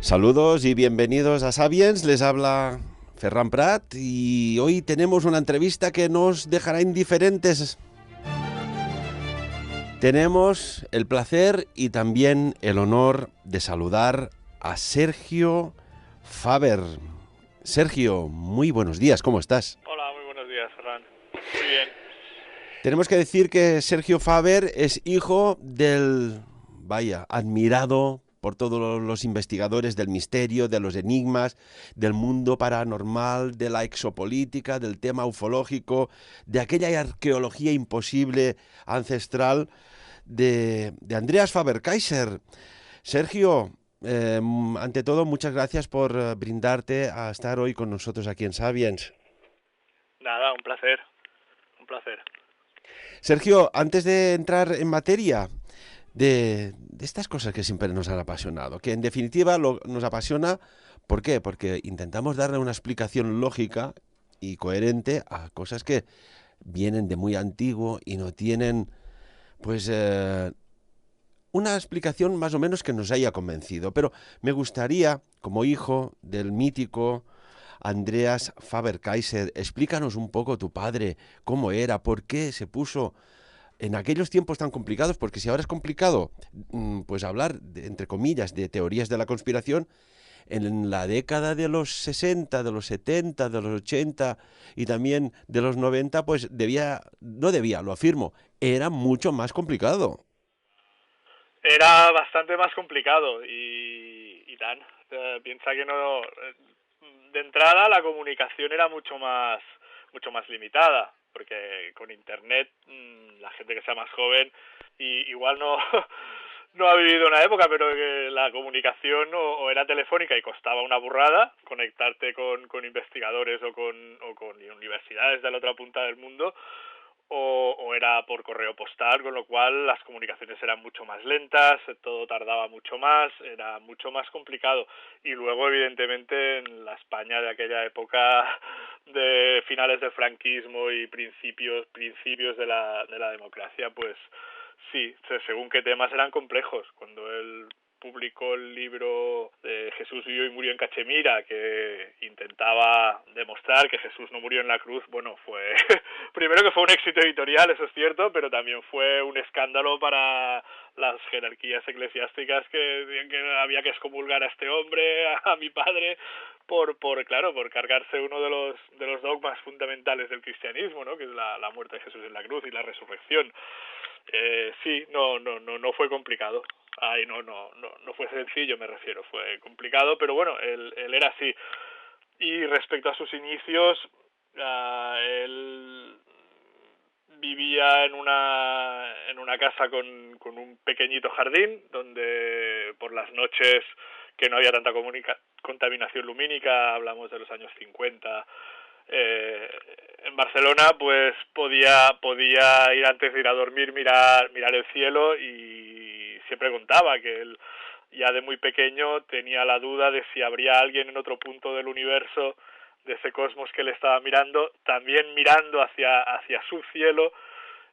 Saludos y bienvenidos a Sapiens, les habla Ferran Prat y hoy tenemos una entrevista que nos dejará indiferentes. Tenemos el placer y también el honor de saludar a Sergio Faber. Sergio, muy buenos días, ¿cómo estás? Hola, muy buenos días, Ferran. Muy bien. Tenemos que decir que Sergio Faber es hijo del, admirado por todos los investigadores del misterio, de los enigmas, del mundo paranormal, de la exopolítica, del tema ufológico, de aquella arqueología imposible ancestral de Andreas Faber-Kaiser. Sergio, ante todo, muchas gracias por brindarte a estar hoy con nosotros aquí en Sapiens. Nada, un placer. Un placer. Sergio, antes de entrar en materia de estas cosas que siempre nos han apasionado, que en definitiva nos apasiona, ¿por qué? Porque intentamos darle una explicación lógica y coherente a cosas que vienen de muy antiguo y no tienen, pues, una explicación más o menos que nos haya convencido. Pero me gustaría, como hijo del mítico Andreas Faber-Kaiser, explícanos un poco tu padre, cómo era, por qué se puso en aquellos tiempos tan complicados, porque si ahora es complicado, pues hablar, entre comillas, de teorías de la conspiración, en la década de los 60, de los 70, de los 80 y también de los 90, pues lo afirmo, era mucho más complicado. Era bastante más complicado y tan. Piensa que no. De entrada, la comunicación era mucho más limitada, porque con internet la gente que sea más joven y igual no no ha vivido una época, pero que la comunicación o era telefónica y costaba una burrada conectarte con investigadores o con universidades de la otra punta del mundo, o era por correo postal, con lo cual las comunicaciones eran mucho más lentas, todo tardaba mucho más, era mucho más complicado. Y luego, evidentemente, en la España de aquella época de finales del franquismo y principios de la democracia, pues sí, según qué temas eran complejos. Cuando él publicó el libro de Jesús vivió y murió en Cachemira, que intentaba demostrar que Jesús no murió en la cruz, bueno, fue primero que fue un éxito editorial, eso es cierto, pero también fue un escándalo para las jerarquías eclesiásticas que había que excomulgar a este hombre, a mi padre, claro, por cargarse uno de los dogmas fundamentales del cristianismo, ¿no? Que es la muerte de Jesús en la cruz y la resurrección. Sí, no fue complicado. Ay, no fue sencillo, me refiero, fue complicado, pero bueno, él era así. Y respecto a sus inicios, él vivía en una casa con un pequeñito jardín, donde por las noches, que no había tanta contaminación lumínica, hablamos de los años 50, en Barcelona, pues podía ir antes de ir a dormir, mirar el cielo, y siempre contaba que él ya de muy pequeño tenía la duda de si habría alguien en otro punto del universo, de ese cosmos que él estaba mirando, también mirando hacia su cielo,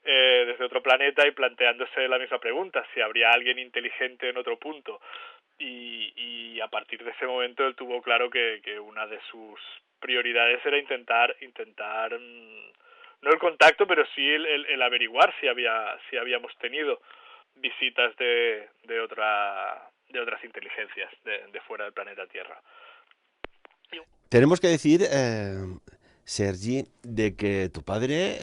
desde otro planeta, y planteándose la misma pregunta, si habría alguien inteligente en otro punto. Y a partir de ese momento él tuvo claro que una de sus prioridades era intentar no el contacto, pero sí el averiguar si habíamos tenido visitas de otras inteligencias de fuera del planeta Tierra. Tenemos que decir, Sergi, de que tu padre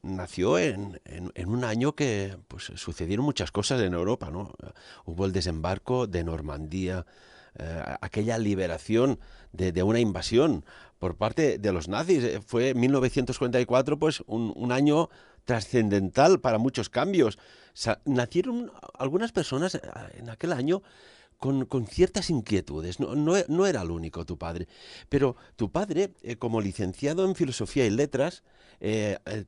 nació en un año que pues, sucedieron muchas cosas en Europa, ¿no? Hubo el desembarco de Normandía, aquella liberación de una invasión por parte de los nazis. Fue 1944, pues un año trascendental para muchos cambios. Nacieron algunas personas en aquel año con ciertas inquietudes. No era el único tu padre. Pero tu padre, como licenciado en Filosofía y Letras,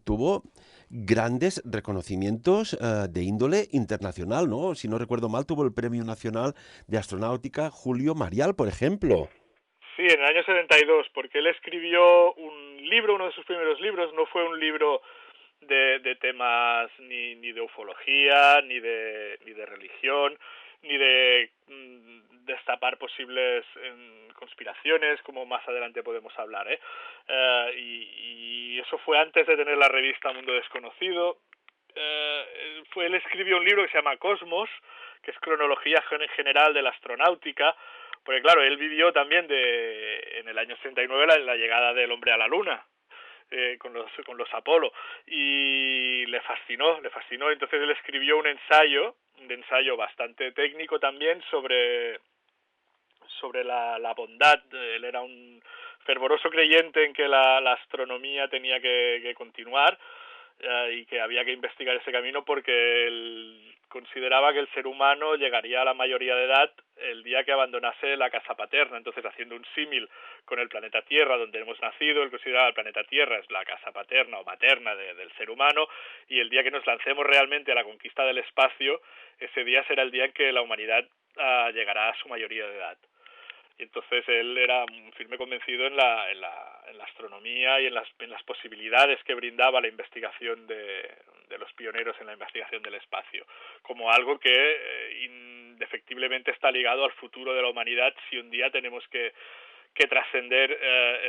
tuvo grandes reconocimientos de índole internacional, ¿no? Si no recuerdo mal, tuvo el Premio Nacional de Astronáutica Julio Marial, por ejemplo. Sí, en el año 72, porque él escribió un libro, uno de sus primeros libros, no fue un libro de temas ni de ufología, ni de religión, ni de destapar posibles conspiraciones, como más adelante podemos hablar, y eso fue antes de tener la revista Mundo Desconocido. Él escribió un libro que se llama Cosmos, que es cronología general de la astronáutica, porque claro, él vivió también en el año 69 la llegada del hombre a la Luna, con los Apolo, y le fascinó, entonces él escribió un ensayo bastante técnico también sobre la bondad. Él era un fervoroso creyente en que la astronomía tenía que continuar, y que había que investigar ese camino porque él consideraba que el ser humano llegaría a la mayoría de edad el día que abandonase la casa paterna. Entonces, haciendo un símil con el planeta Tierra, donde hemos nacido, él consideraba el planeta Tierra es la casa paterna o materna del ser humano, y el día que nos lancemos realmente a la conquista del espacio, ese día será el día en que la humanidad llegará a su mayoría de edad. Y entonces él era un firme convencido en la astronomía y en las posibilidades que brindaba la investigación de los pioneros en la investigación del espacio, como algo que indefectiblemente está ligado al futuro de la humanidad si un día tenemos que trascender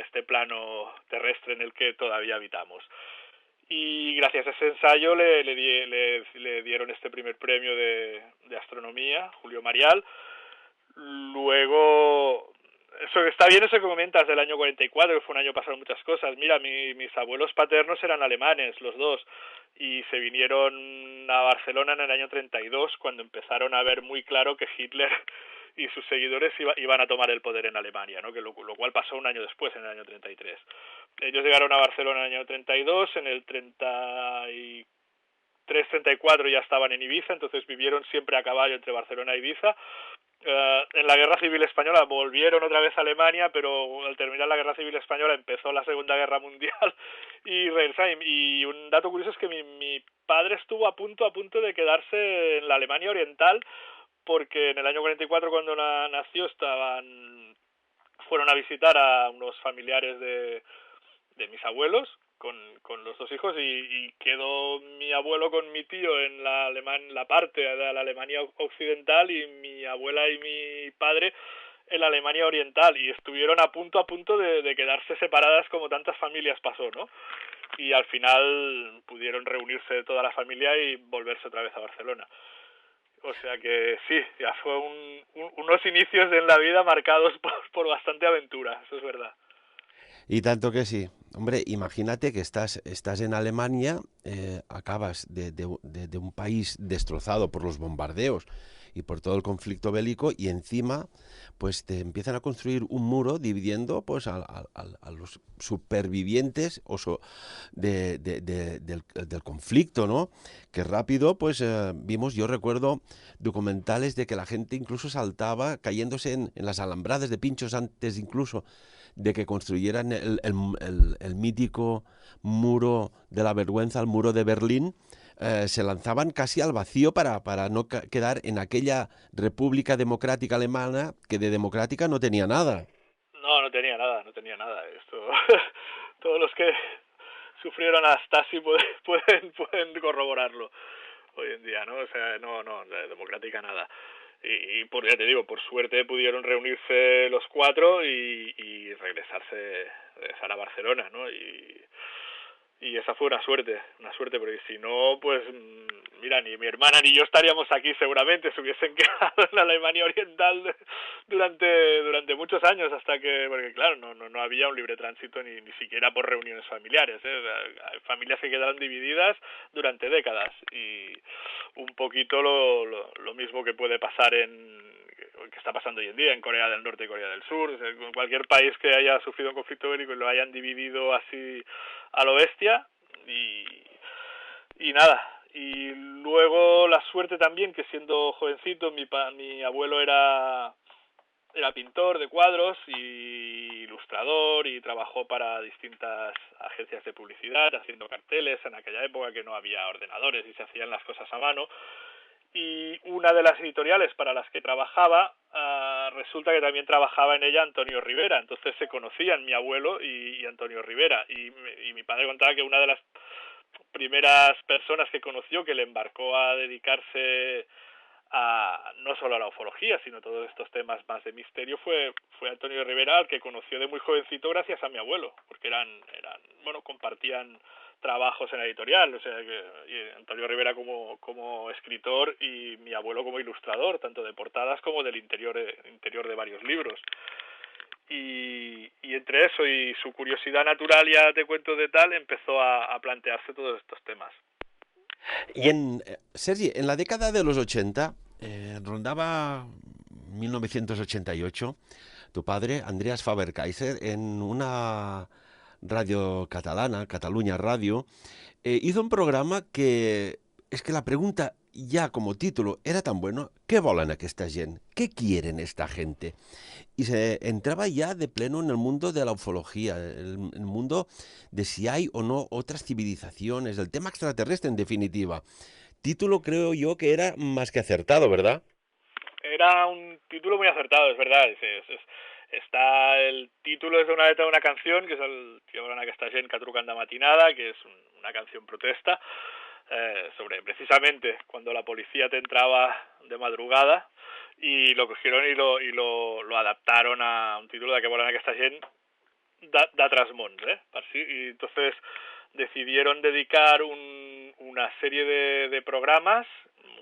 este plano terrestre en el que todavía habitamos. Y gracias a ese ensayo le dieron este primer premio de astronomía, Julio Marial. Luego, eso está bien, eso que comentas del año 44, que fue un año pasaron muchas cosas. Mira, mis abuelos paternos eran alemanes, los dos, y se vinieron a Barcelona en el año 32, cuando empezaron a ver muy claro que Hitler y sus seguidores iban a tomar el poder en Alemania, ¿no? Lo cual pasó un año después, en el año 33. Ellos llegaron a Barcelona en el año 32, en el 33-34 ya estaban en Ibiza, entonces vivieron siempre a caballo entre Barcelona e Ibiza. En la Guerra Civil Española volvieron otra vez a Alemania, pero al terminar la Guerra Civil Española empezó la Segunda Guerra Mundial y regresaron. Y un dato curioso es que mi padre estuvo a punto de quedarse en la Alemania Oriental, porque en el año 44, cuando nació, fueron a visitar a unos familiares de mis abuelos con los dos hijos, y quedó mi abuelo con mi tío en la parte de la Alemania occidental, y mi abuela y mi padre en la Alemania oriental, y estuvieron a punto de quedarse separadas, como tantas familias pasó, ¿no? Y al final pudieron reunirse toda la familia y volverse otra vez a Barcelona. O sea que sí, ya fue unos inicios en la vida marcados por bastante aventura, eso es verdad. Y tanto que sí. Hombre, imagínate que estás en Alemania, acabas de un país destrozado por los bombardeos y por todo el conflicto bélico, y encima pues te empiezan a construir un muro dividiendo pues a los supervivientes del conflicto, ¿no? Que rápido pues vimos, yo recuerdo documentales de que la gente incluso saltaba cayéndose en las alambradas de pinchos antes incluso de que construyeran el mítico muro de la vergüenza, el muro de Berlín. Se lanzaban casi al vacío para no quedar en aquella República Democrática Alemana que de democrática no tenía nada. No tenía nada, Esto, todos los que sufrieron a Stasi pueden corroborarlo hoy en día, ¿no? O sea, no, democrática nada. Ya te digo, por suerte pudieron reunirse los cuatro y regresar a Barcelona, ¿no? Y esa fue una suerte, porque si no, pues mira, ni mi hermana ni yo estaríamos aquí seguramente, se hubiesen quedado en la Alemania Oriental durante muchos años, hasta que, porque claro, no había un libre tránsito ni siquiera por reuniones familiares, hay familias que quedaron divididas durante décadas, y un poquito lo mismo que puede pasar que está pasando hoy en día en Corea del Norte y Corea del Sur. O sea, en cualquier país que haya sufrido un conflicto bélico y lo hayan dividido así a lo bestia, y nada. Y luego la suerte también, que siendo jovencito mi abuelo era pintor de cuadros y ilustrador, y trabajó para distintas agencias de publicidad haciendo carteles en aquella época que no había ordenadores y se hacían las cosas a mano. Y una de las editoriales para las que trabajaba, resulta que también trabajaba en ella Antonio Rivera. Entonces se conocían mi abuelo y Antonio Rivera, y mi padre contaba que una de las primeras personas que conoció, que le embarcó a dedicarse no solo a la ufología, sino todos estos temas más de misterio, fue Antonio Rivera, al que conoció de muy jovencito gracias a mi abuelo, porque bueno, compartían trabajos en la editorial, o sea que Antonio Rivera como escritor y mi abuelo como ilustrador, tanto de portadas como del interior de varios libros. Y entre eso y su curiosidad natural, ya te cuento de tal, empezó a plantearse todos estos temas. Y Sergi, en la década de los 80, rondaba 1988, tu padre, Andreas Faber-Kaiser, en una radio catalana, Catalunya Radio, hizo un programa que es que la pregunta ya como título era tan bueno: ¿qué volen aquesta gent? ¿Qué quieren esta gente? Y se entraba ya de pleno en el mundo de la ufología, el mundo de si hay o no otras civilizaciones, el tema extraterrestre en definitiva. Título creo yo que era más que acertado, ¿verdad? Era un título muy acertado, es verdad. Está el título es de una letra de una canción, que es el que volen aquesta gent que truquen de matinada, que es una canción protesta, sobre precisamente cuando la policía te entraba de madrugada, y lo cogieron y lo adaptaron a un título de que volen aquesta gent d'altres mons, y entonces decidieron dedicar una serie de programas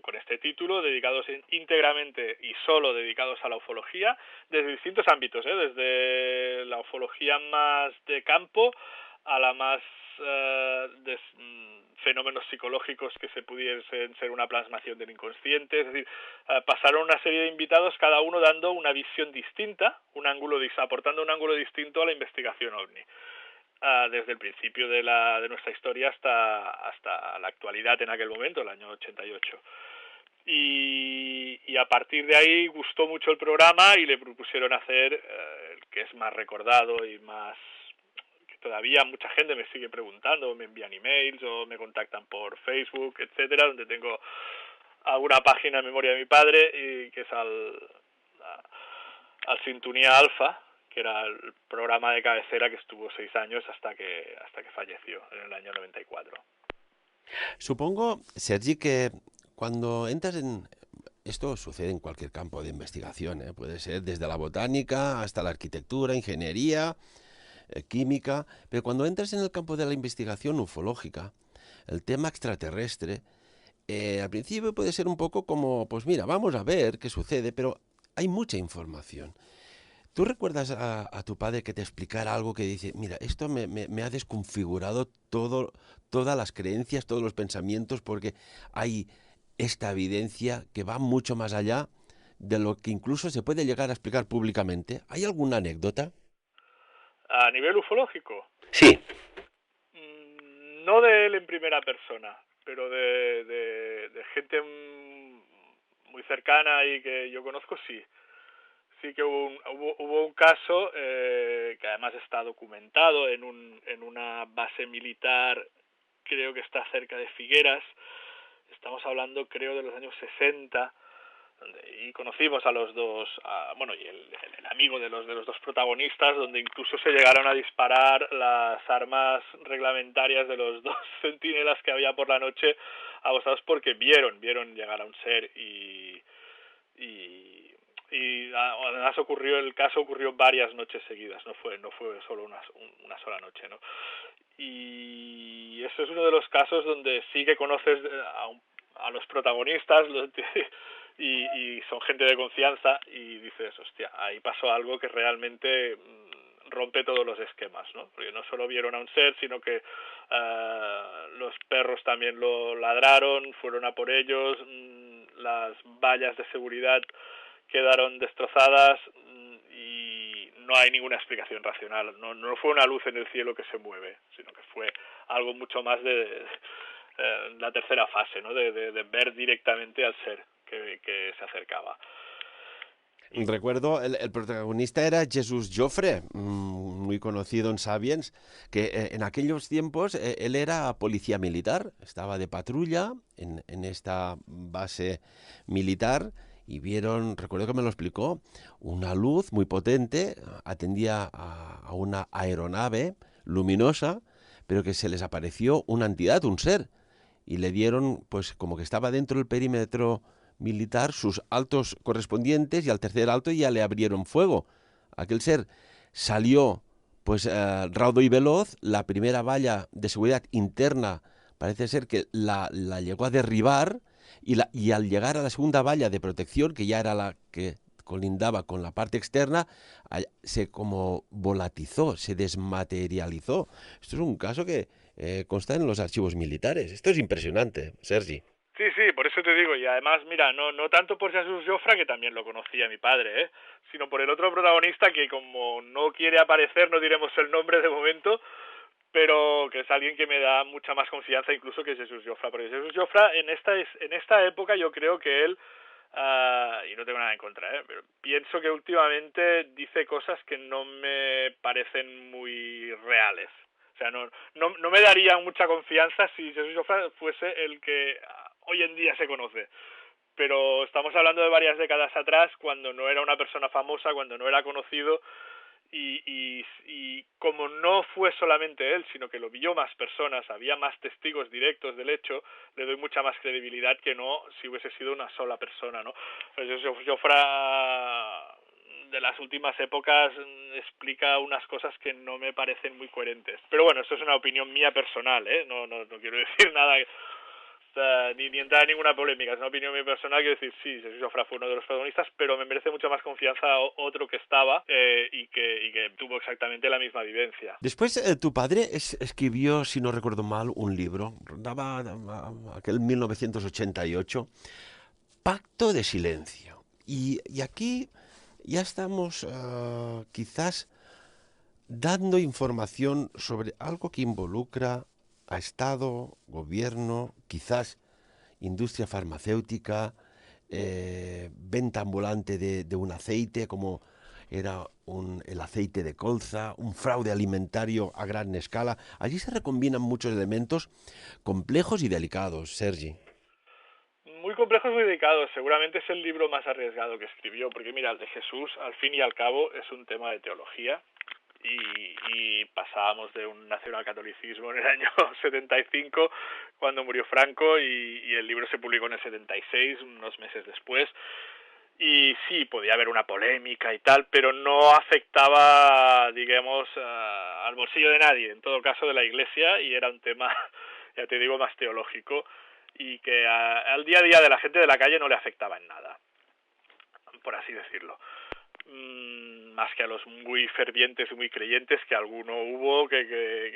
con este título, dedicados íntegramente y solo dedicados a la ufología, desde distintos ámbitos, desde la ufología más de campo a la más de fenómenos psicológicos que se pudiesen ser una plasmación del inconsciente. Es decir, pasaron una serie de invitados, cada uno dando una visión distinta, aportando un ángulo distinto a la investigación OVNI. Desde el principio de nuestra historia hasta la actualidad en aquel momento, el año 88. Y a partir de ahí gustó mucho el programa y le propusieron hacer el que es más recordado y más que todavía mucha gente me sigue preguntando, me envían emails o me contactan por Facebook, etcétera, donde tengo alguna página en memoria de mi padre, y que es al Sintonía Alfa, que era el programa de cabecera que estuvo 6 años hasta que falleció en el año 94. Supongo, Sergi, que cuando entras en... Esto sucede en cualquier campo de investigación, puede ser desde la botánica hasta la arquitectura, ingeniería, química, pero cuando entras en el campo de la investigación ufológica, el tema extraterrestre, al principio puede ser un poco como, pues mira, vamos a ver qué sucede, pero hay mucha información. ¿Tú recuerdas a tu padre que te explicara algo que dice: mira, esto me ha desconfigurado todas las creencias, todos los pensamientos, porque hay esta evidencia que va mucho más allá de lo que incluso se puede llegar a explicar públicamente? ¿Hay alguna anécdota? A nivel ufológico, Sí. no de él en primera persona, pero de gente muy cercana y que yo conozco, sí. Sí que hubo un caso que además está documentado en una base militar, creo que está cerca de Figueras. Estamos hablando, creo, de los años 60, y conocimos a los dos, y el amigo de los dos protagonistas, donde incluso se llegaron a disparar las armas reglamentarias de los dos centinelas que había por la noche, agostados porque vieron llegar a un ser y además el caso ocurrió varias noches seguidas, no fue solo una sola noche, ¿no? Y eso es uno de los casos donde sí que conoces a los protagonistas y son gente de confianza, y dices, hostia, ahí pasó algo que realmente rompe todos los esquemas, ¿no? Porque no solo vieron a un ser, sino que los perros también lo ladraron, fueron a por ellos, las vallas de seguridad quedaron destrozadas, y no hay ninguna explicación racional. No fue una luz en el cielo que se mueve, sino que fue algo mucho más de la tercera fase, ¿no? De ver directamente al ser que se acercaba. Recuerdo, el protagonista era Jesús Jofre, muy conocido en Sapiens, que en aquellos tiempos él era policía militar, estaba de patrulla en esta base militar, y vieron, recuerdo que me lo explicó, una luz muy potente, atendía a una aeronave luminosa, pero que se les apareció una entidad, un ser, y le dieron, pues como que estaba dentro del perímetro militar sus altos correspondientes y al tercer alto ya le abrieron fuego. Aquel ser salió pues raudo y veloz, la primera valla de seguridad interna parece ser que la llegó a derribar y al llegar a la segunda valla de protección, que ya era la que colindaba con la parte externa, se como volatizó, se desmaterializó. Esto es un caso que consta en los archivos militares. Esto es impresionante, Sergi. Sí, sí, por eso te digo, y además, mira, no tanto por Jesús Jofra, que también lo conocía mi padre, sino por el otro protagonista que como no quiere aparecer, no diremos el nombre de momento, pero que es alguien que me da mucha más confianza incluso que Jesús Jofra, porque Jesús Jofra en esta época yo creo que él, y no tengo nada en contra, pero pienso que últimamente dice cosas que no me parecen muy reales. O sea, no me daría mucha confianza si Jesús Jofra fuese el que hoy en día se conoce. Pero estamos hablando de varias décadas atrás, cuando no era una persona famosa, cuando no era conocido, y como no fue solamente él, sino que lo vio más personas, había más testigos directos del hecho, le doy mucha más credibilidad que no si hubiese sido una sola persona, ¿no? Pues Jofra de las últimas épocas explica unas cosas que no me parecen muy coherentes. Pero bueno, esto es una opinión mía personal, no quiero decir nada, ni entrar en ninguna polémica, es una opinión muy personal. Quiero decir, sí, Jesús Jofra fue uno de los protagonistas, pero me merece mucha más confianza otro que estaba y que tuvo exactamente la misma vivencia. Después, tu padre escribió, si no recuerdo mal, un libro, daba aquel 1988, Pacto de Silencio. Y aquí ya estamos quizás dando información sobre algo que involucra a Estado, gobierno, quizás industria farmacéutica, venta ambulante de un aceite como era el aceite de colza, un fraude alimentario a gran escala. Allí se recombinan muchos elementos complejos y delicados, Sergi. Muy complejos y muy delicados. Seguramente es el libro más arriesgado que escribió, porque mira, el de Jesús, al fin y al cabo, es un tema de teología. Y pasábamos de un nacionalcatolicismo en el año 75, cuando murió Franco, y el libro se publicó en el 76, unos meses después. Y sí, podía haber una polémica y tal, pero no afectaba, digamos, al bolsillo de nadie, en todo caso de la Iglesia, y era un tema, ya te digo, más teológico, y que al día a día de la gente de la calle no le afectaba en nada, por así decirlo. Más que a los muy fervientes y muy creyentes, que alguno hubo que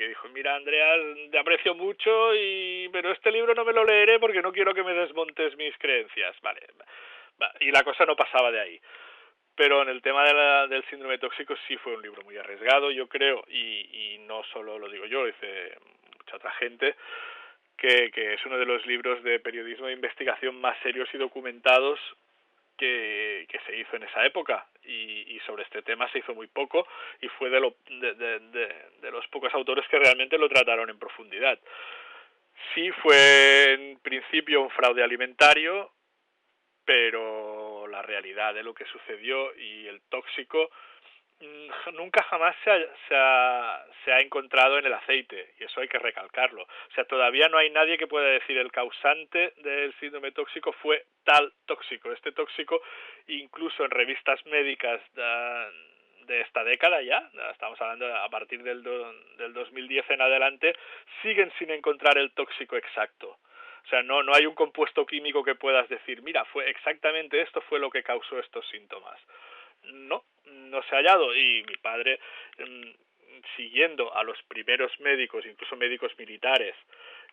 dijo, mira, Andreas, te aprecio mucho, pero este libro no me lo leeré porque no quiero que me desmontes mis creencias. Vale, y la cosa no pasaba de ahí. Pero en el tema del síndrome tóxico sí fue un libro muy arriesgado, yo creo, y no solo lo digo yo, lo dice mucha otra gente, que es uno de los libros de periodismo de investigación más serios y documentados que se hizo en esa época, y sobre este tema se hizo muy poco, y fue de los pocos autores que realmente lo trataron en profundidad. Sí, fue en principio un fraude alimentario, pero la realidad de lo que sucedió y el tóxico nunca jamás se ha encontrado en el aceite, y eso hay que recalcarlo. O sea, todavía no hay nadie que pueda decir el causante del síndrome tóxico fue tal tóxico. Este tóxico, incluso en revistas médicas de esta década ya, estamos hablando a partir del 2010 en adelante, siguen sin encontrar el tóxico exacto. O sea, no hay un compuesto químico que puedas decir, mira, fue exactamente esto fue lo que causó estos síntomas. No se ha hallado, y mi padre, siguiendo a los primeros médicos, incluso médicos militares,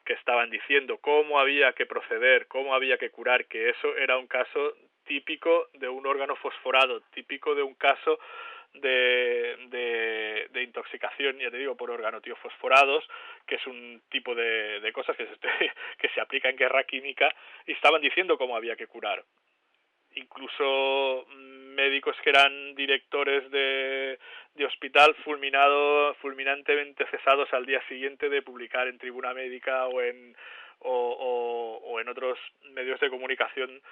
que estaban diciendo cómo había que proceder, cómo había que curar, que eso era un caso típico de un órgano fosforado, típico de un caso de intoxicación, ya te digo, por organotiofosforados, que es un tipo de cosas que se aplica en guerra química, y estaban diciendo cómo había que curar. Incluso médicos que eran directores de hospital fulminantemente cesados al día siguiente de publicar en Tribuna Médica o en otros medios de comunicación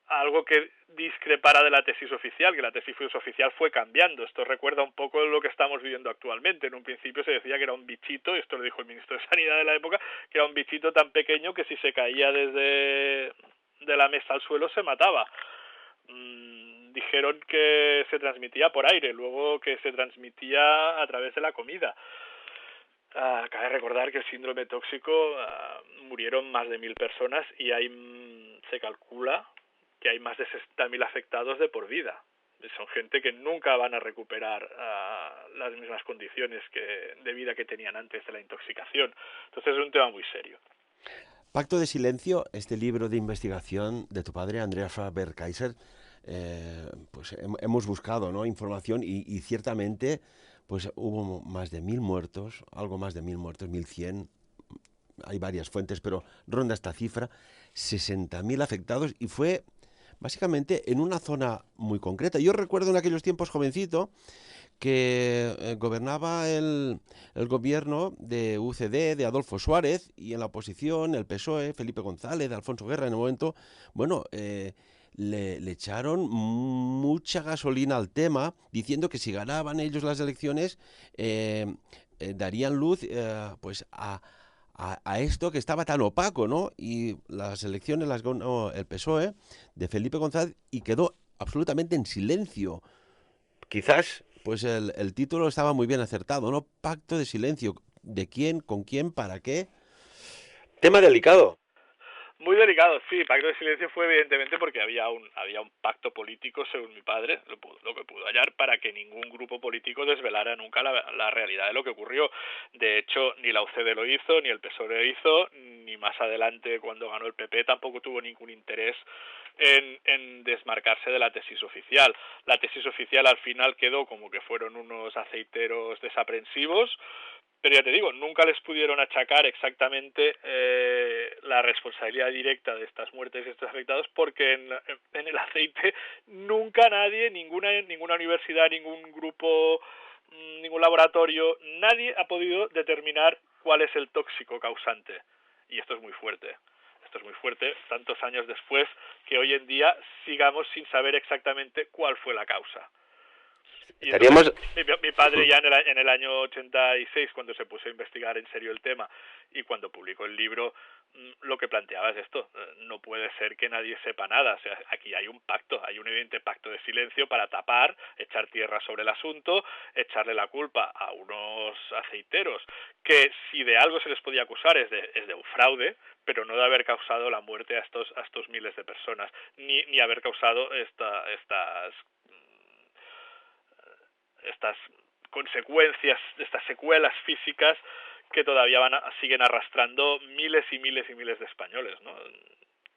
algo que discrepara de la tesis oficial, que la tesis oficial fue cambiando. Esto recuerda un poco lo que estamos viviendo actualmente. En un principio se decía que era un bichito, y esto lo dijo el ministro de Sanidad de la época, que era un bichito tan pequeño que si se caía desde de la mesa al suelo se mataba. Dijeron que se transmitía por aire, luego que se transmitía a través de la comida. Cabe recordar que el síndrome tóxico murieron más de 1.000 personas y se calcula que hay más de 60.000 afectados de por vida. Son gente que nunca van a recuperar las mismas condiciones de vida que tenían antes de la intoxicación. Entonces es un tema muy serio. Pacto de Silencio, este libro de investigación de tu padre, Andreas Faber-Kaiser, pues hemos buscado, ¿no?, información y ciertamente pues hubo más de 1.000 muertos, algo más de 1.000 muertos, 1.100, hay varias fuentes, pero ronda esta cifra, 60.000 afectados y fue básicamente en una zona muy concreta. Yo recuerdo en aquellos tiempos, jovencito, que gobernaba el gobierno de UCD, de Adolfo Suárez, y en la oposición el PSOE, Felipe González, de Alfonso Guerra en el momento, bueno, le echaron mucha gasolina al tema, diciendo que si ganaban ellos las elecciones, darían luz pues a esto que estaba tan opaco, ¿no? Y las elecciones las ganó el PSOE de Felipe González y quedó absolutamente en silencio. Quizás pues el título estaba muy bien acertado, ¿no? Pacto de silencio. ¿De quién? ¿Con quién? ¿Para qué? Tema delicado. Muy delicado, sí. Pacto de silencio fue evidentemente porque había un pacto político, según mi padre, lo que pudo hallar, para que ningún grupo político desvelara nunca la realidad de lo que ocurrió. De hecho, ni la UCD lo hizo, ni el PSOE lo hizo, ni más adelante, cuando ganó el PP, tampoco tuvo ningún interés en desmarcarse de la tesis oficial. La tesis oficial al final quedó como que fueron unos aceiteros desaprensivos, pero ya te digo, nunca les pudieron achacar exactamente la responsabilidad directa de estas muertes y estos afectados, porque en el aceite nunca nadie, ninguna universidad, ningún grupo, ningún laboratorio, nadie ha podido determinar cuál es el tóxico causante. Y esto es muy fuerte. Esto es muy fuerte, tantos años después, que hoy en día sigamos sin saber exactamente cuál fue la causa. Y entonces mi padre ya en el año 86, cuando se puso a investigar en serio el tema y cuando publicó el libro, lo que planteaba es esto: no puede ser que nadie sepa nada. O sea, aquí hay un pacto, hay un evidente pacto de silencio para tapar, echar tierra sobre el asunto, echarle la culpa a unos aceiteros que, si de algo se les podía acusar, es de un fraude, pero no de haber causado la muerte a estos miles de personas, ni haber causado estas consecuencias, estas secuelas físicas que todavía siguen arrastrando miles y miles y miles de españoles, ¿no?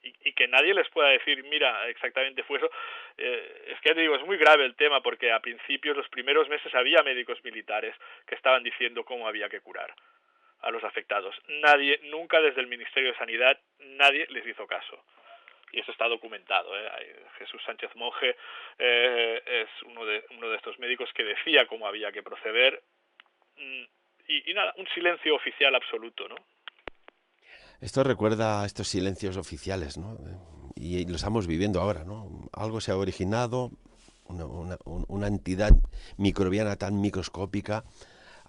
Y que nadie les pueda decir, mira, exactamente fue eso. Es que te digo, es muy grave el tema, porque a principios, los primeros meses, había médicos militares que estaban diciendo cómo había que curar a los afectados. Nadie, nunca desde el Ministerio de Sanidad, nadie les hizo caso. Y eso está documentado, ¿eh? Jesús Sánchez Monje es uno de estos médicos que decía cómo había que proceder, y nada, un silencio oficial absoluto, ¿no? Esto recuerda a estos silencios oficiales, ¿no? Y lo estamos viviendo ahora, ¿no? Algo se ha originado, una entidad microbiana tan microscópica.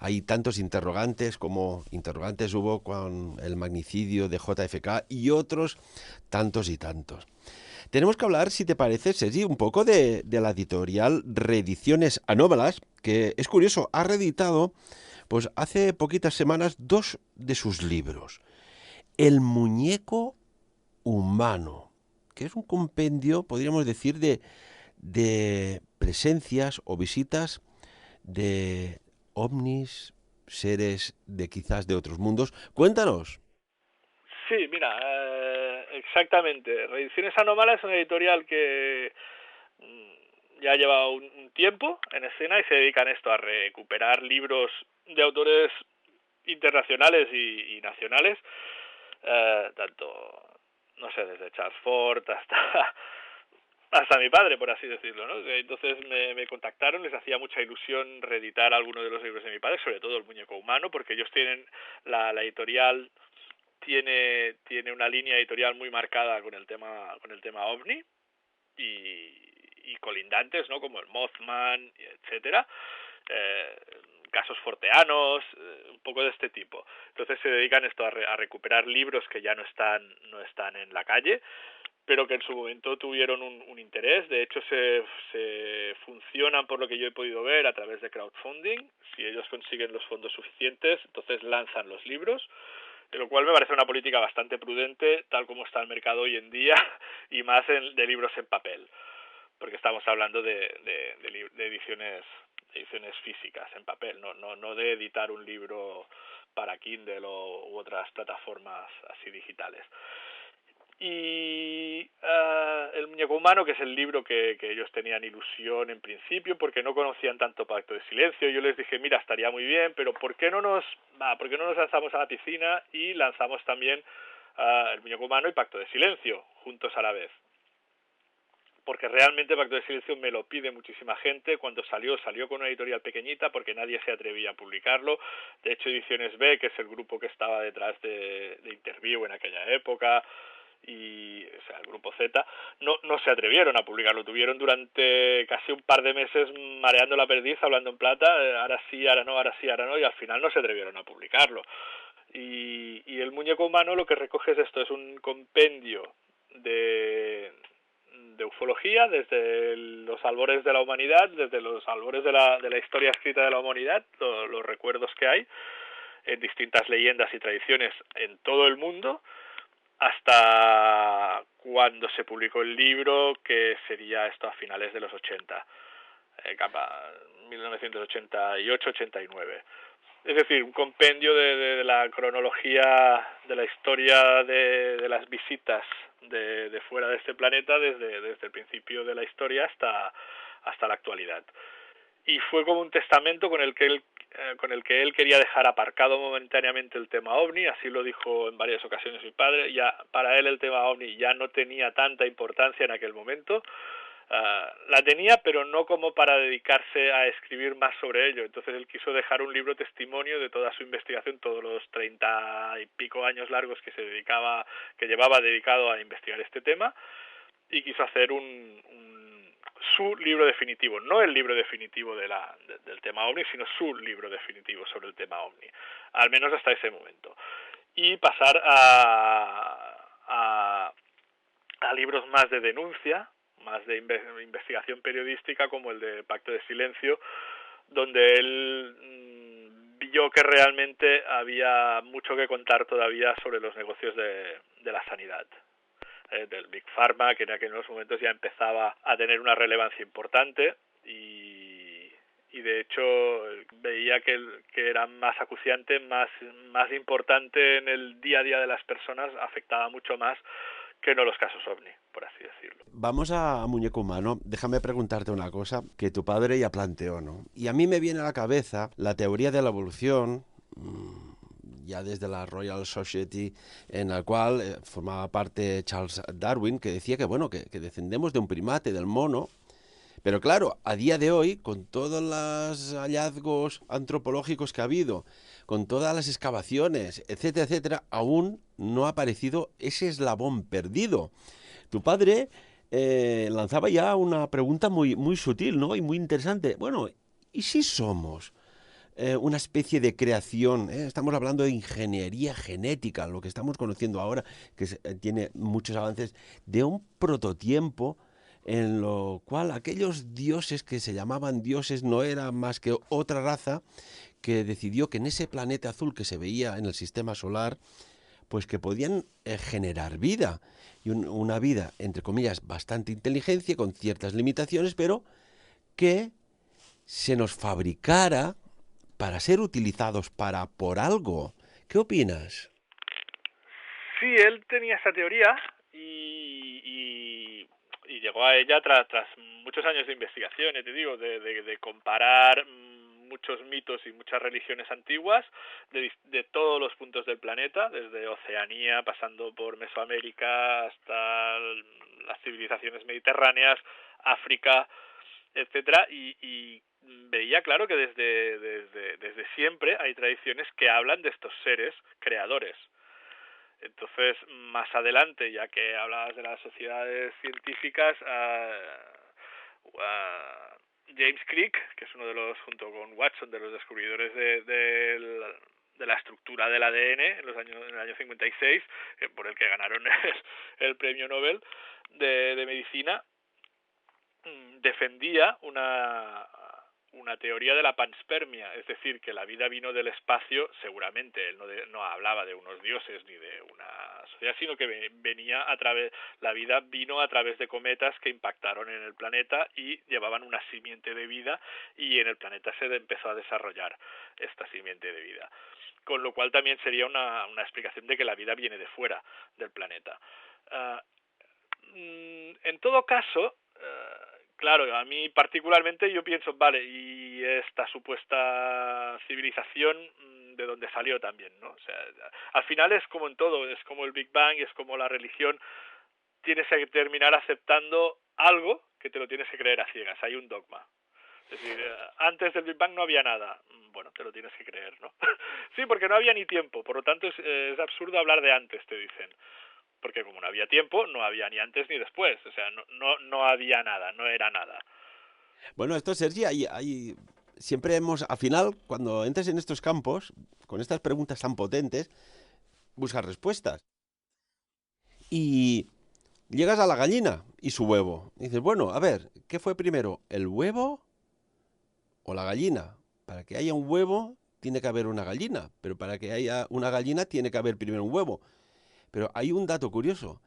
Hay tantos interrogantes como interrogantes hubo con el magnicidio de JFK y otros tantos y tantos. Tenemos que hablar, si te parece, Sergi, un poco de la editorial Reediciones Anómalas, que es curioso, ha reeditado pues hace poquitas semanas 2 de sus libros. El muñeco humano, que es un compendio, podríamos decir, de presencias o visitas de ovnis, seres de quizás de otros mundos. Cuéntanos. Sí, mira, exactamente. Reediciones Anómalas es una editorial que ya lleva un tiempo en escena y se dedican a esto, a recuperar libros de autores internacionales y nacionales, tanto, no sé, desde Charles Fort hasta mi padre, por así decirlo, ¿no? Entonces me contactaron, les hacía mucha ilusión reeditar algunos de los libros de mi padre, sobre todo El muñeco humano, porque ellos tienen, la editorial tiene una línea editorial muy marcada con el tema OVNI y colindantes, ¿no? Como el Mothman, etcétera, casos forteanos, un poco de este tipo. Entonces se dedican esto a recuperar libros que ya no están en la calle, pero que en su momento tuvieron un interés. De hecho, se funcionan, por lo que yo he podido ver, a través de crowdfunding. Si ellos consiguen los fondos suficientes, entonces lanzan los libros, de lo cual me parece una política bastante prudente, tal como está el mercado hoy en día, y más de libros en papel, porque estamos hablando de ediciones físicas en papel, no de editar un libro para Kindle u otras plataformas así digitales. Y El muñeco humano, que es el libro que ellos tenían ilusión en principio, porque no conocían tanto Pacto de Silencio. Yo les dije, mira, estaría muy bien, pero ¿por qué no nos lanzamos a la piscina y lanzamos también El muñeco humano y Pacto de Silencio juntos a la vez? Porque realmente Pacto de Silencio me lo pide muchísima gente. Cuando salió con una editorial pequeñita porque nadie se atrevía a publicarlo. De hecho, Ediciones B, que es el grupo que estaba detrás de Interview en aquella época, y o sea, el grupo Z, no se atrevieron a publicarlo. Tuvieron durante casi un par de meses mareando la perdiz, hablando en plata, ahora sí, ahora no, ahora sí, ahora no, y al final no se atrevieron a publicarlo. Y El muñeco humano lo que recoge es esto, es un compendio de ufología desde los albores de la humanidad, desde los albores de la historia escrita de la humanidad, los recuerdos que hay en distintas leyendas y tradiciones en todo el mundo, hasta cuando se publicó el libro, que sería esto a finales de los 80, 1988-89. Es decir, un compendio de la cronología de la historia de las visitas de fuera de este planeta desde el principio de la historia hasta la actualidad. Y fue como un testamento con el que él quería dejar aparcado momentáneamente el tema OVNI. Así lo dijo en varias ocasiones mi padre. Ya para él el tema OVNI ya no tenía tanta importancia en aquel momento. La tenía, pero no como para dedicarse a escribir más sobre ello. Entonces él quiso dejar un libro testimonio de toda su investigación, todos los 30 y pico años largos que llevaba dedicado a investigar este tema, y quiso hacer su libro definitivo, no el libro definitivo del tema OVNI, sino su libro definitivo sobre el tema OVNI, al menos hasta ese momento, y pasar a libros más de denuncia, más de investigación periodística, como el de Pacto de Silencio, donde él vio que realmente había mucho que contar todavía sobre los negocios de la sanidad, del Big Pharma, que en aquellos momentos ya empezaba a tener una relevancia importante, y de hecho veía que era más acuciante, más importante en el día a día de las personas, afectaba mucho más que no los casos OVNI, por así decirlo. Vamos a Muñeco Humano. Déjame preguntarte una cosa que tu padre ya planteó, ¿no? Y a mí me viene a la cabeza la teoría de la evolución, ya desde la Royal Society, en la cual formaba parte Charles Darwin, que decía que, bueno, que descendemos de un primate, del mono. Pero claro, a día de hoy, con todos los hallazgos antropológicos que ha habido, con todas las excavaciones, etcétera, etcétera, aún no ha aparecido ese eslabón perdido. Tu padre lanzaba ya una pregunta muy, muy sutil, ¿no? Y muy interesante. Bueno, ¿y si somos una especie de creación? Estamos hablando de ingeniería genética, lo que estamos conociendo ahora, que tiene muchos avances, de un prototiempo en lo cual aquellos dioses que se llamaban dioses no eran más que otra raza que decidió que en ese planeta azul que se veía en el sistema solar, pues que podían generar vida, y una vida, entre comillas, bastante inteligencia, con ciertas limitaciones, pero que se nos fabricara para ser utilizados por algo. ¿Qué opinas? Sí, él tenía esa teoría y llegó a ella tras muchos años de investigación, te digo, de comparar muchos mitos y muchas religiones antiguas de todos los puntos del planeta, desde Oceanía, pasando por Mesoamérica hasta las civilizaciones mediterráneas, África, etcétera, y veía claro que desde siempre hay tradiciones que hablan de estos seres creadores. Entonces, más adelante, ya que hablabas de las sociedades científicas, James Crick, que es uno de los, junto con Watson, de los descubridores de la estructura del ADN en el año 56, por el que ganaron el premio Nobel de medicina, defendía una teoría de la panspermia, es decir, que la vida vino del espacio, seguramente él no hablaba de unos dioses ni de una sociedad, sino que la vida vino a través de cometas que impactaron en el planeta y llevaban una simiente de vida, y en el planeta se empezó a desarrollar esta simiente de vida. Con lo cual también sería una explicación de que la vida viene de fuera del planeta. En todo caso, claro, a mí particularmente yo pienso, vale, y esta supuesta civilización, ¿de dónde salió también, no? O sea, al final es como en todo, es como el Big Bang, es como la religión, tienes que terminar aceptando algo que te lo tienes que creer a ciegas, hay un dogma. Es decir, antes del Big Bang no había nada. Bueno, te lo tienes que creer, ¿no? Sí, porque no había ni tiempo, por lo tanto es absurdo hablar de antes, te dicen. Porque como no había tiempo, no había ni antes ni después, o sea, no había nada, no era nada. Bueno, esto, Sergi, siempre al final, cuando entres en estos campos, con estas preguntas tan potentes, buscas respuestas. Y llegas a la gallina y su huevo. Y dices, bueno, a ver, ¿qué fue primero, el huevo o la gallina? Para que haya un huevo, tiene que haber una gallina, pero para que haya una gallina, tiene que haber primero un huevo. Pero hay un dato curioso,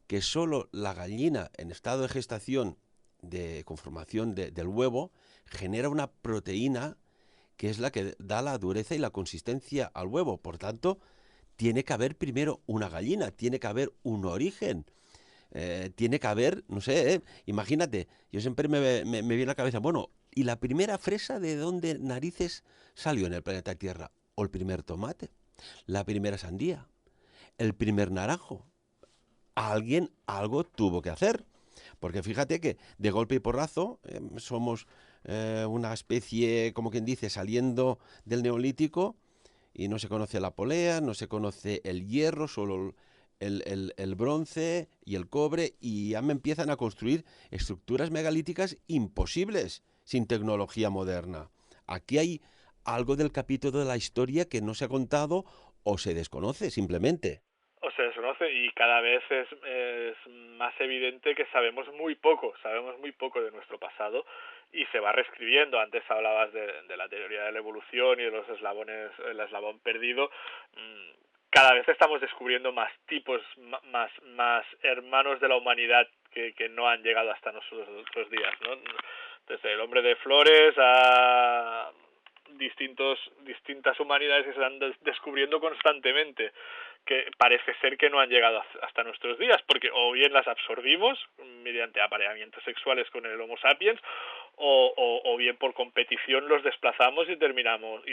que solo la gallina en estado de gestación, de conformación del huevo, genera una proteína que es la que da la dureza y la consistencia al huevo. Por tanto, tiene que haber primero una gallina, tiene que haber un origen. Tiene que haber, no sé, imagínate, yo siempre me viene a la cabeza, bueno, ¿y la primera fresa de dónde narices salió en el planeta Tierra? ¿O el primer tomate? ¿La primera sandía? ¿El primer naranjo? Alguien algo tuvo que hacer. Porque fíjate que de golpe y porrazo somos una especie, como quien dice, saliendo del neolítico, y no se conoce la polea, no se conoce el hierro, solo el bronce y el cobre, y ya me empiezan a construir estructuras megalíticas imposibles sin tecnología moderna. Aquí hay algo del capítulo de la historia que no se ha contado o se desconoce simplemente. O se desconoce, y cada vez es más evidente que sabemos muy poco de nuestro pasado, y se va reescribiendo. Antes hablabas de la teoría de la evolución y de los eslabones, el eslabón perdido. Cada vez estamos descubriendo más tipos, más hermanos de la humanidad que no han llegado hasta nuestros días, ¿no? Desde el hombre de flores a distintas humanidades que se están descubriendo constantemente, que parece ser que no han llegado hasta nuestros días, porque o bien las absorbimos mediante apareamientos sexuales con el Homo sapiens, o bien por competición los desplazamos y terminamos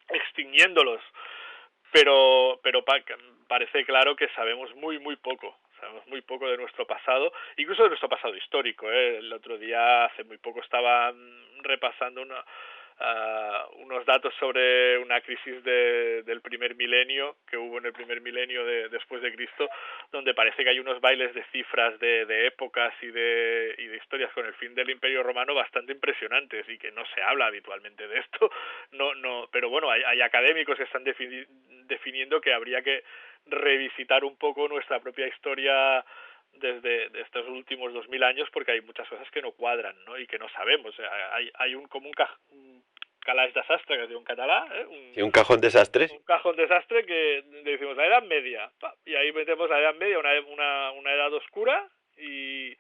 extinguiéndolos. Pero parece claro que sabemos muy muy poco de nuestro pasado, incluso de nuestro pasado histórico. El otro día, hace muy poco, estaba repasando unos datos sobre una crisis del primer milenio, que hubo en el primer milenio después de Cristo, donde parece que hay unos bailes de cifras de épocas y de historias con el fin del Imperio Romano bastante impresionantes, y que no se habla habitualmente de esto. Pero bueno, hay académicos que están definiendo que habría que revisitar un poco nuestra propia historia desde estos últimos 2000 años, porque hay muchas cosas que no cuadran, ¿no? Y que no sabemos. O sea, hay un calaix de sastre, que es de un catalá, Sí, un cajón de desastres. un cajón desastre, que decimos la Edad Media, y ahí metemos la Edad Media, una edad oscura, y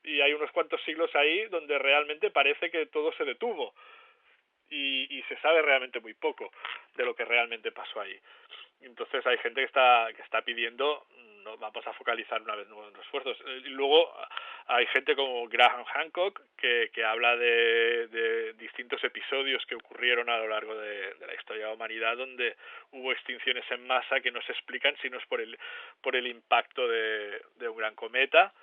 hay unos cuantos siglos ahí donde realmente parece que todo se detuvo, y se sabe realmente muy poco de lo que realmente pasó ahí. Entonces hay gente que está pidiendo, no, vamos a focalizar una vez nuestros esfuerzos. Y luego hay gente como Graham Hancock que habla de distintos episodios que ocurrieron a lo largo de la historia de la humanidad, donde hubo extinciones en masa que no se explican si no es por el impacto de un gran cometa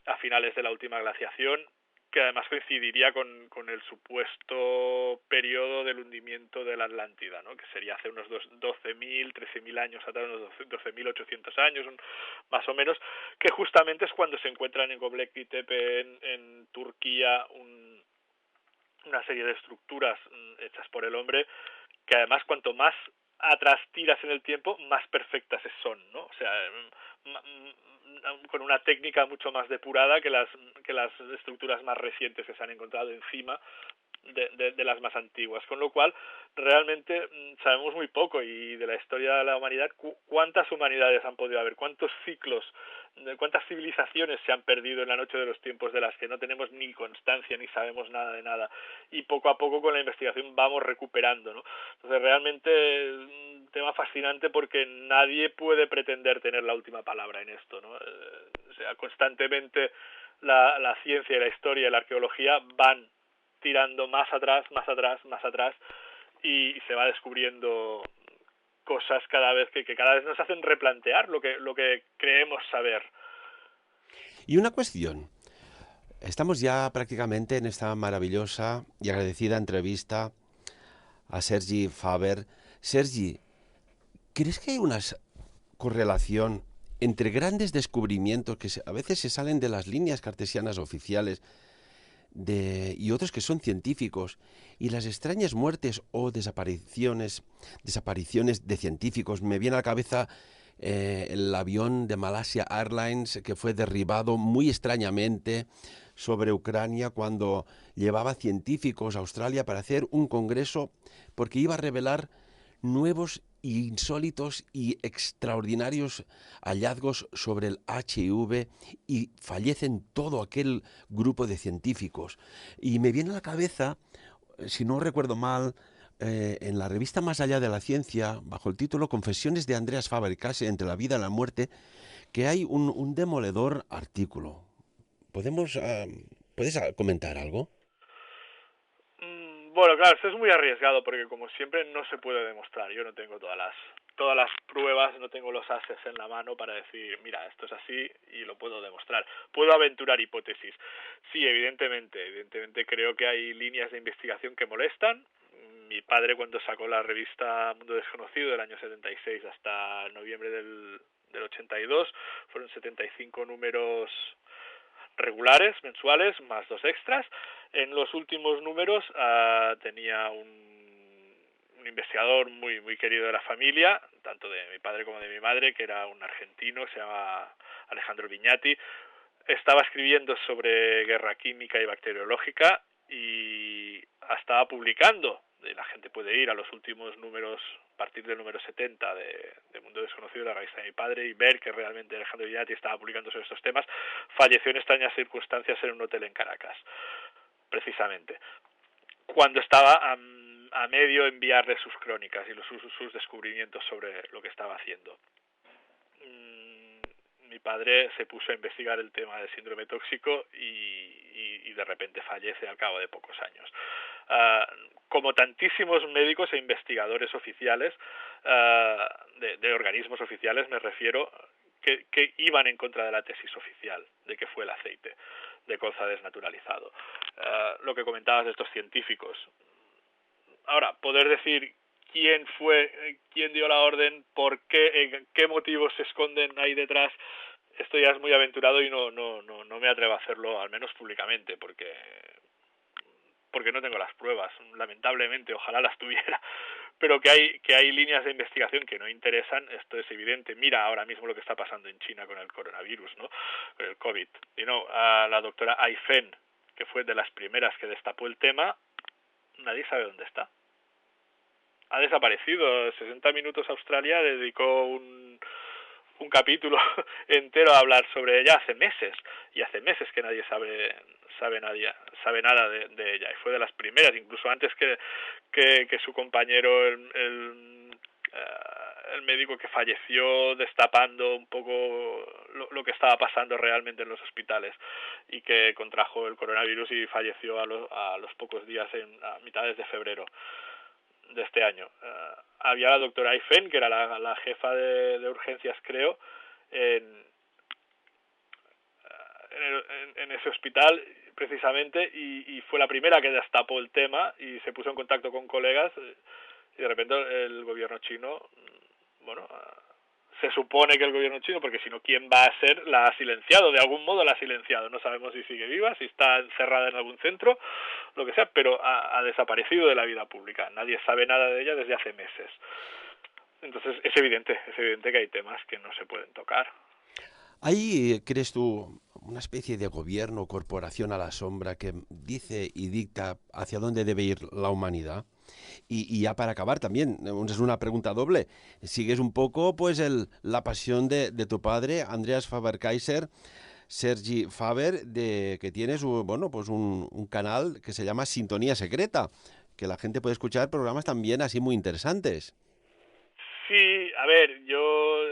a finales de la última glaciación, que además coincidiría con el supuesto periodo del hundimiento de la Atlántida, ¿no? Que sería hace unos 12.000, 13.000 años atrás, unos 12.800 años, más o menos, que justamente es cuando se encuentran en Göbekli Tepe, en Turquía, una serie de estructuras hechas por el hombre que además cuanto más atrás tiras en el tiempo, más perfectas son, ¿no? O sea, con una técnica mucho más depurada que las estructuras más recientes que se han encontrado encima de las más antiguas, con lo cual realmente sabemos muy poco y de la historia de la humanidad, cuántas humanidades han podido haber, cuántos ciclos, cuántas civilizaciones se han perdido en la noche de los tiempos de las que no tenemos ni constancia ni sabemos nada de nada, y poco a poco con la investigación vamos recuperando, ¿no? Entonces realmente un tema fascinante porque nadie puede pretender tener la última palabra en esto, ¿no? O sea, constantemente la ciencia y la historia y la arqueología van tirando más atrás y se va descubriendo cosas cada vez que cada vez nos hacen replantear lo que creemos saber. Y una cuestión, estamos ya prácticamente en esta maravillosa y agradecida entrevista a Sergi Faber. Sergi, ¿crees que hay una correlación entre grandes descubrimientos que a veces se salen de las líneas cartesianas oficiales y otros que son científicos y las extrañas muertes o desapariciones de científicos? Me viene a la cabeza el avión de Malaysia Airlines que fue derribado muy extrañamente sobre Ucrania cuando llevaba científicos a Australia para hacer un congreso porque iba a revelar nuevos insólitos y extraordinarios hallazgos sobre el HIV y fallecen todo aquel grupo de científicos. Y me viene a la cabeza, si no recuerdo mal, en la revista Más allá de la ciencia, bajo el título Confesiones de Andreas Faber-Case entre la vida y la muerte, que hay un demoledor artículo. ¿Puedes comentar algo? Bueno, claro, esto es muy arriesgado porque como siempre no se puede demostrar. Yo no tengo todas las pruebas, no tengo los ases en la mano para decir, mira, esto es así y lo puedo demostrar. Puedo aventurar hipótesis. Sí, evidentemente creo que hay líneas de investigación que molestan. Mi padre cuando sacó la revista Mundo Desconocido del año 76 hasta noviembre del 82, fueron 75 números regulares, mensuales, más 2 extras. En los últimos números tenía un investigador muy querido de la familia, tanto de mi padre como de mi madre, que era un argentino, se llama Alejandro Viñati. Estaba escribiendo sobre guerra química y bacteriológica y estaba publicando. La gente puede ir a los últimos números, a partir del número 70 de Mundo Desconocido, la revista de mi padre, y ver que realmente Alejandro Viñati estaba publicando sobre estos temas. Falleció en extrañas circunstancias en un hotel en Caracas, precisamente, cuando estaba a medio enviarle sus crónicas y sus descubrimientos sobre lo que estaba haciendo. Mi padre se puso a investigar el tema del síndrome tóxico y de repente fallece al cabo de pocos años. Como tantísimos médicos e investigadores oficiales, de organismos oficiales me refiero, que iban en contra de la tesis oficial de que fue el aceite de colza desnaturalizado. Lo que comentabas de estos científicos. Ahora, poder decir quién fue, quién dio la orden, por qué, qué motivos se esconden ahí detrás, esto ya es muy aventurado y no me atrevo a hacerlo, al menos públicamente, porque no tengo las pruebas, lamentablemente, ojalá las tuviera, pero que hay líneas de investigación que no interesan, esto es evidente. Mira ahora mismo lo que está pasando en China con el coronavirus, ¿no? Con el COVID. A la doctora Ai Fen, que fue de las primeras que destapó el tema, nadie sabe dónde está. Ha desaparecido. 60 Minutos Australia dedicó un capítulo entero a hablar sobre ella hace meses, y hace meses que nadie sabe nada de ella, y fue de las primeras, incluso antes que su compañero, el médico que falleció destapando un poco lo que estaba pasando realmente en los hospitales y que contrajo el coronavirus y falleció a los pocos días, a mitades de febrero de este año. Había la doctora Ai Fen, que era la jefa de urgencias, creo, en ese hospital precisamente, y fue la primera que destapó el tema y se puso en contacto con colegas, y de repente el gobierno chino, bueno, se supone que el gobierno chino, porque si no, ¿quién va a ser? La ha silenciado, de algún modo la ha silenciado. No sabemos si sigue viva, si está encerrada en algún centro, lo que sea, pero ha desaparecido de la vida pública. Nadie sabe nada de ella desde hace meses. Entonces es evidente que hay temas que no se pueden tocar. ¿Hay, crees tú, una especie de gobierno o corporación a la sombra que dice y dicta hacia dónde debe ir la humanidad? Y ya para acabar también, es una pregunta doble. ¿Sigues un poco pues la pasión de tu padre, Andreas Faber-Kaiser, Sergi Faber, que tienes bueno, pues un canal que se llama Sintonía Secreta, que la gente puede escuchar programas también así muy interesantes? Sí, a ver, yo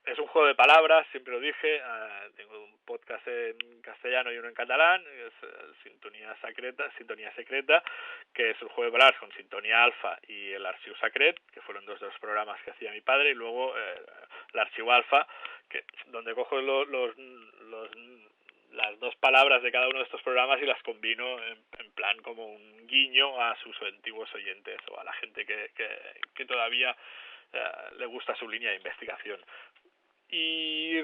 es un juego de palabras, siempre lo dije, tengo un podcast en castellano y uno en catalán, es Sintonía Secreta, que es un juego de palabras con Sintonía Alfa y el Arxiu Secret, que fueron dos de los programas que hacía mi padre, y luego el Arxiu Alfa, que donde cojo las dos palabras de cada uno de estos programas y las combino en plan como un guiño a sus antiguos oyentes o a la gente que todavía le gusta su línea de investigación. Y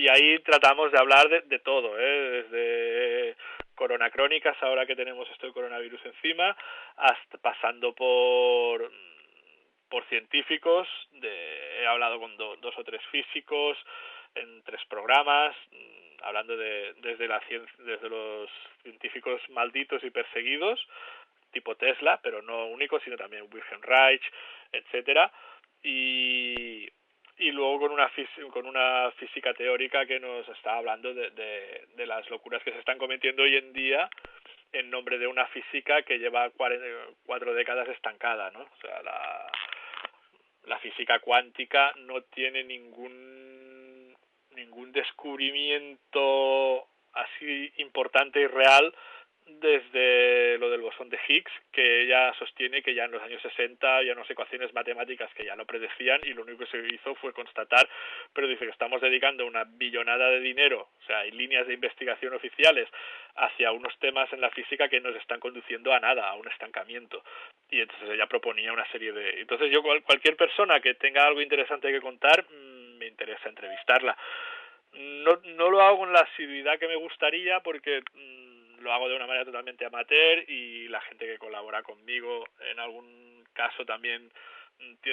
ahí tratamos de hablar de todo, desde coronacrónicas, ahora que tenemos esto de coronavirus encima, hasta pasando por científicos, he hablado con dos o tres físicos en 3 programas, hablando desde la ciencia, desde los científicos malditos y perseguidos, tipo Tesla, pero no único, sino también Wilhelm Reich, etcétera, y luego con una física teórica que nos está hablando de las locuras que se están cometiendo hoy en día en nombre de una física que lleva 4 décadas estancada, ¿no? O sea, la física cuántica no tiene ningún descubrimiento así importante y real desde lo del bosón de Higgs, que ella sostiene que ya en los años 60 había unas ecuaciones matemáticas que ya lo predecían y lo único que se hizo fue constatar, pero dice que estamos dedicando una billonada de dinero, o sea, hay líneas de investigación oficiales hacia unos temas en la física que nos están conduciendo a nada, a un estancamiento. Y entonces ella proponía una serie de... Entonces yo, cualquier persona que tenga algo interesante que contar, me interesa entrevistarla. No lo hago con la asiduidad que me gustaría porque lo hago de una manera totalmente amateur y la gente que colabora conmigo en algún caso también,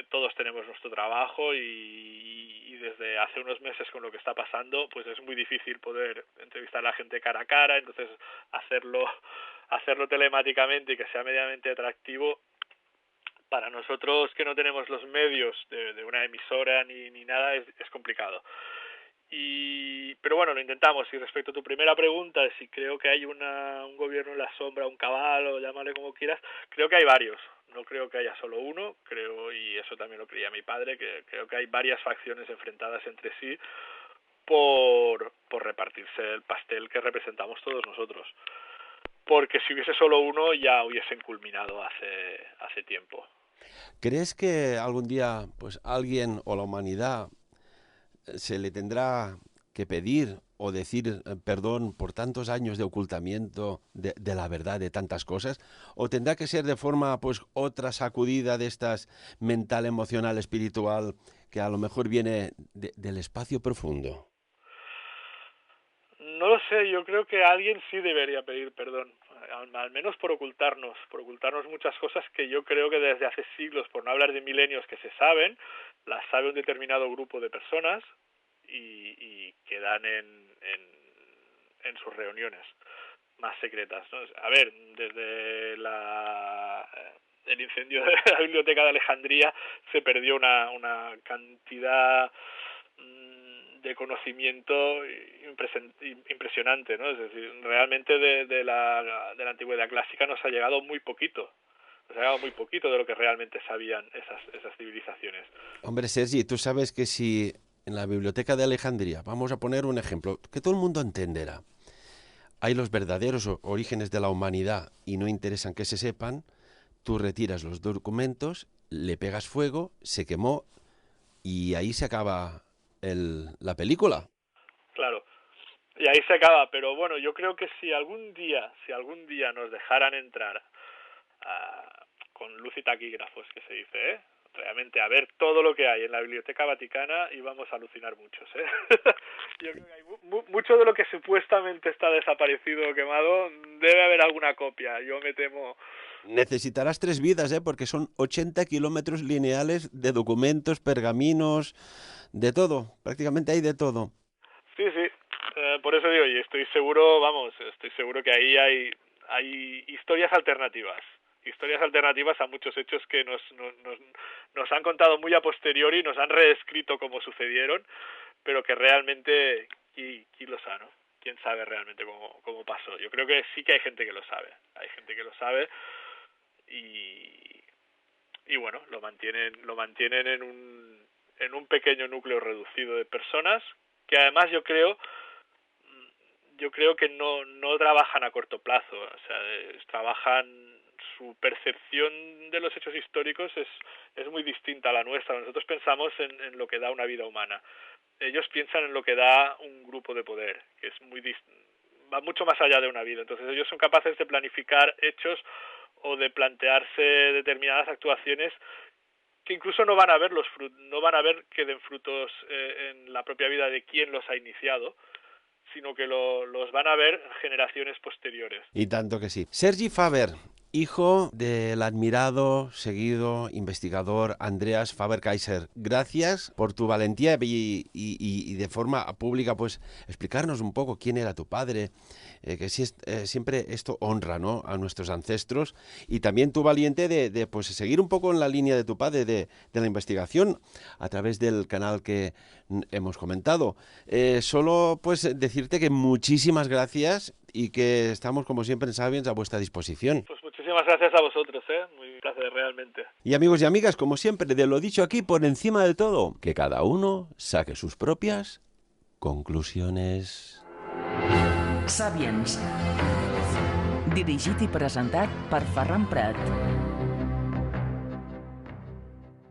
todos tenemos nuestro trabajo y desde hace unos meses con lo que está pasando pues es muy difícil poder entrevistar a la gente cara a cara, entonces hacerlo telemáticamente y que sea medianamente atractivo para nosotros que no tenemos los medios de una emisora ni nada es complicado. Pero bueno, lo intentamos. Y respecto a tu primera pregunta, de si creo que hay un gobierno en la sombra, un cabal, o llámale como quieras, creo que hay varios. No creo que haya solo uno, y eso también lo creía mi padre, que creo que hay varias facciones enfrentadas entre sí por repartirse el pastel que representamos todos nosotros. Porque si hubiese solo uno ya hubiesen culminado hace tiempo. ¿Crees que algún día pues alguien o la humanidad se le tendrá que pedir o decir perdón por tantos años de ocultamiento de la verdad de tantas cosas? ¿O tendrá que ser de forma, pues, otra sacudida de estas mental, emocional, espiritual, que a lo mejor viene del espacio profundo? No lo sé, yo creo que alguien sí debería pedir perdón, al menos por ocultarnos muchas cosas que yo creo que desde hace siglos, por no hablar de milenios, que se saben, las sabe un determinado grupo de personas y quedan en sus reuniones más secretas, ¿no? A ver, desde el incendio de la Biblioteca de Alejandría se perdió una cantidad de conocimiento impresionante, ¿no? Es decir, realmente de la antigüedad clásica nos ha llegado muy poquito. Nos ha llegado muy poquito de lo que realmente sabían esas civilizaciones. Hombre, Sergi, tú sabes que si en la Biblioteca de Alejandría, vamos a poner un ejemplo que todo el mundo entenderá, hay los verdaderos orígenes de la humanidad y no interesan que se sepan, tú retiras los documentos, le pegas fuego, se quemó y ahí se acaba la película. Claro. Y ahí se acaba, pero bueno, yo creo que si algún día nos dejaran entrar con luz y taquígrafos, que se dice, realmente a ver todo lo que hay en la Biblioteca Vaticana y vamos a alucinar muchos, ¿eh? Yo creo que hay mucho de lo que supuestamente está desaparecido o quemado, debe haber alguna copia, yo me temo. Necesitarás 3 vidas, porque son 80 kilómetros lineales de documentos, pergaminos, de todo, prácticamente hay de todo. Sí, sí, por eso digo, y estoy seguro que ahí hay historias alternativas a muchos hechos que nos han contado muy a posteriori, nos han reescrito como sucedieron, pero que realmente, ¿quién lo sabe, no? ¿Quién sabe realmente cómo pasó? Yo creo que sí que hay gente que lo sabe, y bueno, lo mantienen en un pequeño núcleo reducido de personas que además yo creo que no trabajan a corto plazo, o sea, su percepción de los hechos históricos es muy distinta a la nuestra. Nosotros pensamos en lo que da una vida humana. Ellos piensan en lo que da un grupo de poder, que va mucho más allá de una vida. Entonces ellos son capaces de planificar hechos o de plantearse determinadas actuaciones que incluso no van a ver que den frutos en la propia vida de quien los ha iniciado, sino que los van a ver generaciones posteriores. Y tanto que sí. Sergi Faber, hijo del admirado, seguido investigador Andreas Faber-Kaiser. Gracias por tu valentía y de forma pública, pues, explicarnos un poco quién era tu padre, que siempre esto honra, ¿no?, a nuestros ancestros, y también tu valiente de pues seguir un poco en la línea de tu padre de la investigación a través del canal que hemos comentado. Solo pues decirte que muchísimas gracias y que estamos como siempre en Sapiens a vuestra disposición. Pues muchísimas gracias a vosotros, muy placer realmente. Y amigos y amigas, como siempre, de lo dicho aquí, por encima de todo, que cada uno saque sus propias conclusiones. Sapiens. Dirigit i presentat per Ferran Prat.